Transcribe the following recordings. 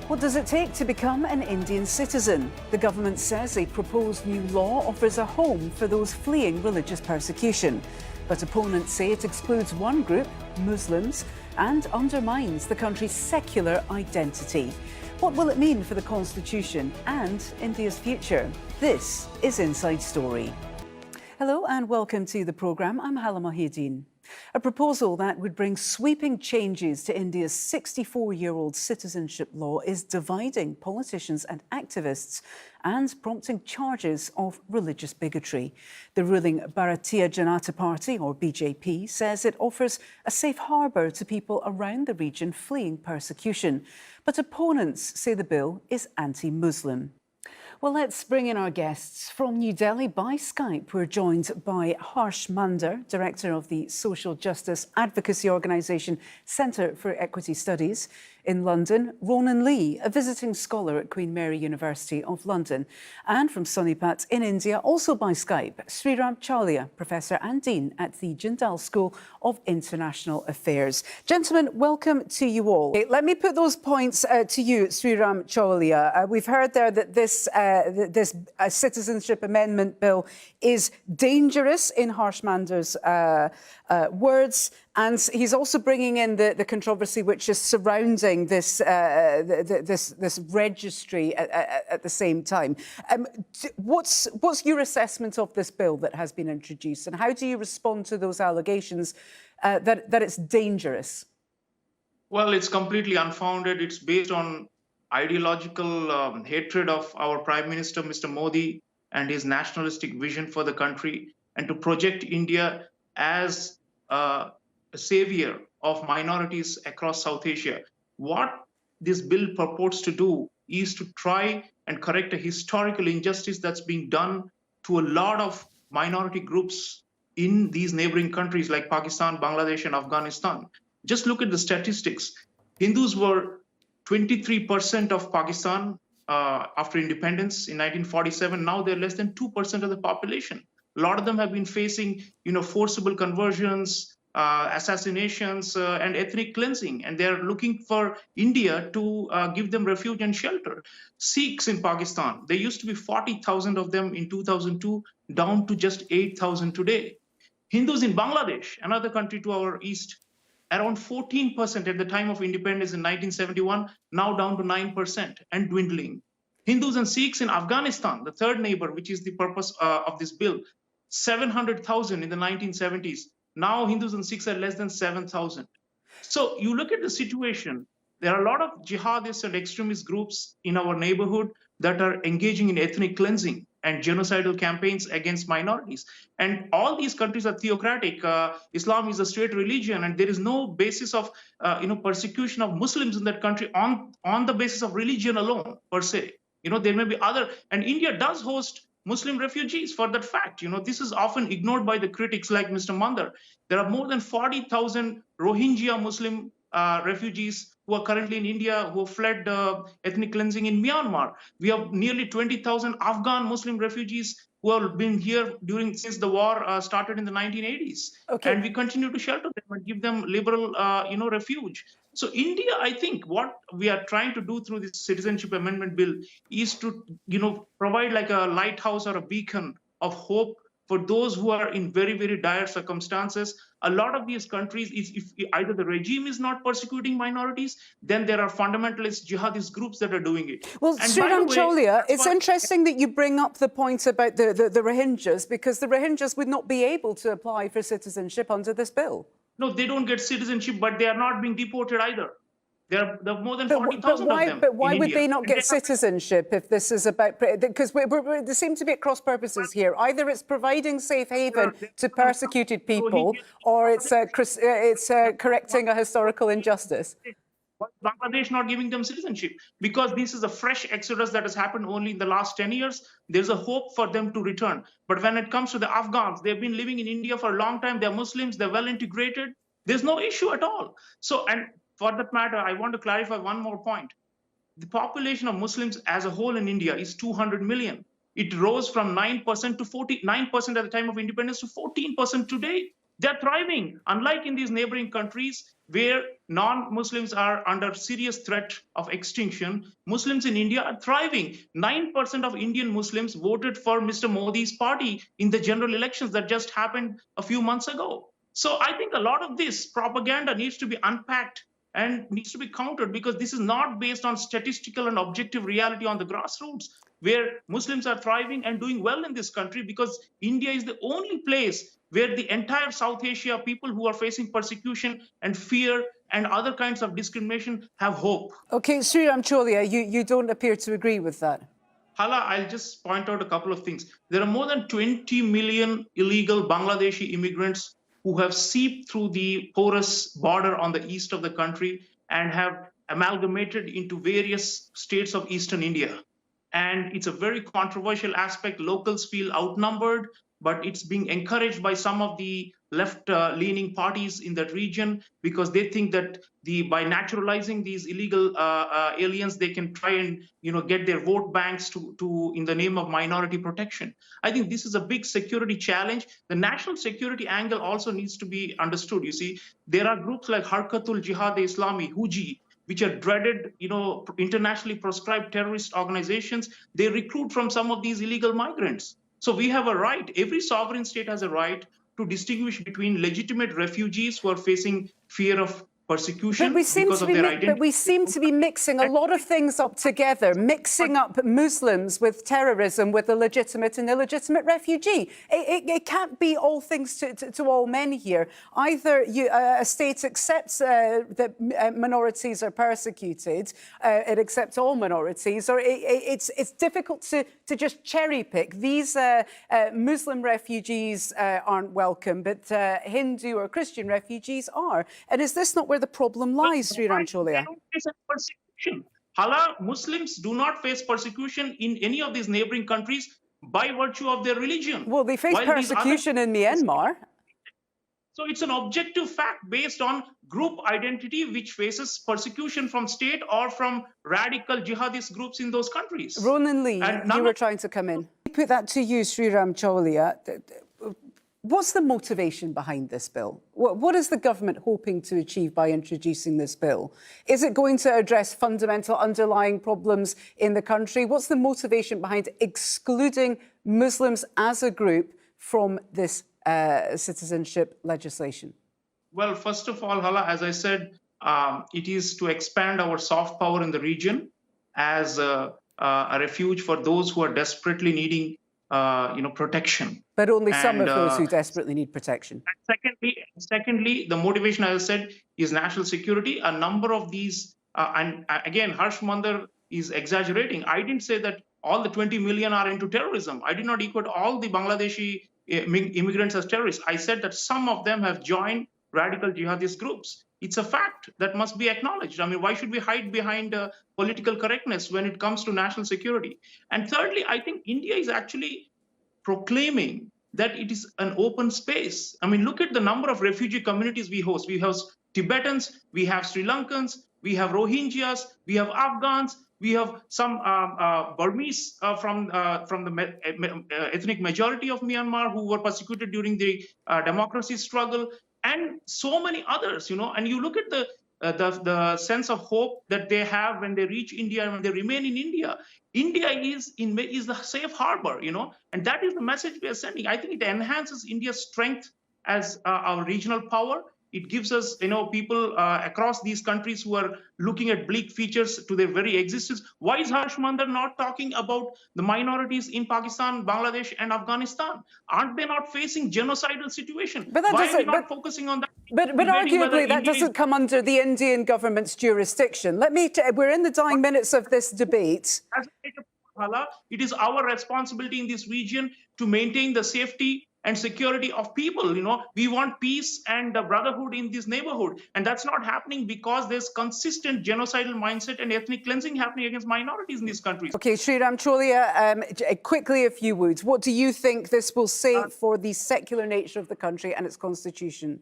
What does it take to become an Indian citizen? The government says a proposed new law offers a home for those fleeing religious persecution. But opponents say it excludes one group, Muslims, and undermines the country's secular identity. What will it mean for the constitution and India's future? This is Inside Story. Hello and welcome to the programme. I'm Hala Mohieddin. A proposal that would bring sweeping changes to India's 64-year-old citizenship law is dividing politicians and activists and prompting charges of religious bigotry. The ruling Bharatiya Janata Party, or BJP, says it offers a safe harbour to people around the region fleeing persecution. But opponents say the bill is anti-Muslim. Well, let's bring in our guests. From New Delhi by Skype, we're joined by Harsh Mander, Director of the Social Justice Advocacy Organisation Centre for Equity Studies in London, Ronan Lee, a visiting scholar at Queen Mary University of London, and from Sonipat in India, also by Skype, Sreeram Chaulia, Professor and Dean at the Jindal School of International Affairs. Gentlemen, welcome to you all. Okay, let me put those points to you, Sreeram Chaulia. We've heard there that this citizenship amendment bill is dangerous, in Harsh Mander's words, and he's also bringing in the controversy which is surrounding this registry at the same time. What's your assessment of this bill that has been introduced, and how do you respond to those allegations that it's dangerous? Well, it's completely unfounded. It's based on ideological hatred of our Prime Minister, Mr. Modi, and his nationalistic vision for the country, and to project India as a savior of minorities across South Asia. What this bill purports to do is to try and correct a historical injustice that's being done to a lot of minority groups in these neighboring countries like Pakistan, Bangladesh, and Afghanistan. Just look at the statistics. Hindus were 23% of Pakistan after independence in 1947. Now they're less than 2% of the population. A lot of them have been facing, forcible conversions, assassinations, and ethnic cleansing, and they're looking for India to give them refuge and shelter. Sikhs in Pakistan, there used to be 40,000 of them in 2002, down to just 8,000 today. Hindus in Bangladesh, another country to our east, around 14% at the time of independence in 1971, now down to 9% and dwindling. Hindus and Sikhs in Afghanistan, the third neighbor, which is the purpose of this bill, 700,000 in the 1970s. Now Hindus and Sikhs are less than 7,000. So you look at the situation, there are a lot of jihadists and extremist groups in our neighborhood that are engaging in ethnic cleansing and genocidal campaigns against minorities. And all these countries are theocratic. Islam is a state religion, and there is no basis of persecution of Muslims in that country on the basis of religion alone, per se. There may be other, and India does host Muslim refugees for that fact. This is often ignored by the critics like Mr. Mander. There are more than 40,000 Rohingya Muslim refugees who are currently in India, who have fled ethnic cleansing in Myanmar. We have nearly 20,000 Afghan Muslim refugees who have been here since the war started in the 1980s. Okay. And we continue to shelter them and give them liberal, refuge. So India, I think what we are trying to do through this citizenship amendment bill is to, provide like a lighthouse or a beacon of hope for those who are in very, very dire circumstances. A lot of these countries, if either the regime is not persecuting minorities, then there are fundamentalist jihadist groups that are doing it. Well, Sreeram Chaulia, it's interesting that you bring up the point about the Rohingyas, because the Rohingyas would not be able to apply for citizenship under this bill. No, they don't get citizenship, but they are not being deported either. There are more than 40,000 of them. But why would they not get citizenship if this is about... Because there seem to be at cross purposes here. Either it's providing safe haven to persecuted people, or it's correcting a historical injustice. Why is Bangladesh not giving them citizenship? Because this is a fresh exodus that has happened only in the last 10 years. There's a hope for them to return. But when it comes to the Afghans, they've been living in India for a long time. They're Muslims. They're well integrated. There's no issue at all. And for that matter, I want to clarify one more point. The population of Muslims as a whole in India is 200 million. It rose from 9% to 49% at the time of independence to 14% today. They're thriving, unlike in these neighboring countries where non-Muslims are under serious threat of extinction, Muslims in India are thriving. 9% of Indian Muslims voted for Mr. Modi's party in the general elections that just happened a few months ago. So I think a lot of this propaganda needs to be unpacked and needs to be countered, because this is not based on statistical and objective reality on the grassroots, where Muslims are thriving and doing well in this country, because India is the only place where the entire South Asia people who are facing persecution and fear and other kinds of discrimination have hope. Okay, Sreeram Chaulia, you don't appear to agree with that. Hala, I'll just point out a couple of things. There are more than 20 million illegal Bangladeshi immigrants who have seeped through the porous border on the east of the country and have amalgamated into various states of eastern India. And it's a very controversial aspect. Locals feel outnumbered, but it's being encouraged by some of the left-leaning parties in that region, because they think that by naturalizing these illegal aliens, they can try and get their vote banks to in the name of minority protection. I think this is a big security challenge. The national security angle also needs to be understood. You see, there are groups like Harkatul Jihad-e-Islami, HUJI, which are dreaded, internationally proscribed terrorist organizations. They recruit from some of these illegal migrants. So we have a right, every sovereign state has a right to distinguish between legitimate refugees who are facing fear of persecution because of their identity. But we seem to be mixing a lot of things up together, mixing up Muslims with terrorism, with a legitimate and illegitimate refugee. It can't be all things to all men here. Either a state accepts that minorities are persecuted, it accepts all minorities, or it's difficult to just cherry pick. These Muslim refugees aren't welcome, but Hindu or Christian refugees are. And is this not where the problem lies, Sreeram Chaulia? Persecution. Hala, Muslims do not face persecution in any of these neighboring countries by virtue of their religion. Well, they face persecution in Myanmar. So it's an objective fact based on group identity, which faces persecution from state or from radical jihadist groups in those countries. Ronan Lee, you were trying to come in. Put that to you, Sreeram Chaulia. What's the motivation behind this bill? What is the government hoping to achieve by introducing this bill? Is it going to address fundamental underlying problems in the country? What's the motivation behind excluding Muslims as a group from this citizenship legislation? Well, first of all, Hala, as I said, it is to expand our soft power in the region as a refuge for those who are desperately needing protection. But only some of those who desperately need protection. Secondly, the motivation, as I said, is national security. A number of these, and again, Harsh Mandar is exaggerating. I didn't say that all the 20 million are into terrorism. I did not equate all the Bangladeshi immigrants as terrorists. I said that some of them have joined radical jihadist groups. It's a fact that must be acknowledged. I mean, why should we hide behind political correctness when it comes to national security? And thirdly, I think India is actually proclaiming that it is an open space. I mean, look at the number of refugee communities we host. We host Tibetans, we have Sri Lankans, we have Rohingyas, we have Afghans, we have some Burmese from the ethnic majority of Myanmar who were persecuted during the democracy struggle, and so many others, and you look at the sense of hope that they have when they reach India and when they remain in India. India is the safe harbor, and that is the message we are sending. I think it enhances India's strength as our regional power. It gives us, people across these countries who are looking at bleak features to their very existence. Why is Harsh Mandar not talking about the minorities in Pakistan, Bangladesh, and Afghanistan? Aren't they not facing genocidal situation? But why are we not focusing on that? But arguably that doesn't come under the Indian government's jurisdiction. We're in the dying minutes of this debate. It is our responsibility in this region to maintain the safety and security of people. We want peace and brotherhood in this neighborhood, and that's not happening because there's consistent genocidal mindset and ethnic cleansing happening against minorities in these countries. Okay, Sreeram Chaulia, quickly, if you would, what do you think this will say for the secular nature of the country and its constitution?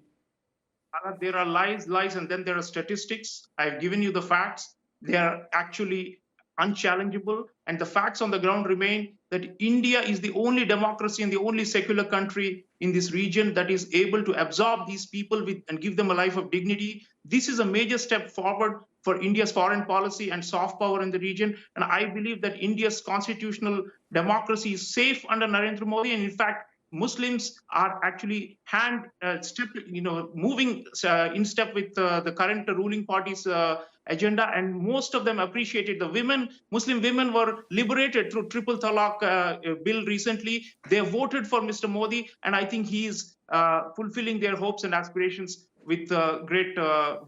There are lies, and then there are statistics. I've given you the facts. They are actually unchallengeable. And the facts on the ground remain that India is the only democracy and the only secular country in this region that is able to absorb these people and give them a life of dignity. This is a major step forward for India's foreign policy and soft power in the region. And I believe that India's constitutional democracy is safe under Narendra Modi. And in fact, Muslims are actually moving in step with the current ruling party's agenda, and most of them appreciated. Muslim women were liberated through triple talaq bill recently. They voted for Mr. Modi, and I think he is fulfilling their hopes and aspirations with great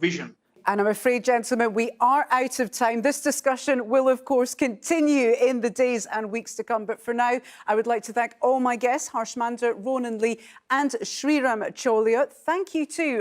vision. And I'm afraid, gentlemen, we are out of time. This discussion will, of course, continue in the days and weeks to come. But for now, I would like to thank all my guests, Harshmanda, Ronan Lee and Sreeram Chaulia. Thank you too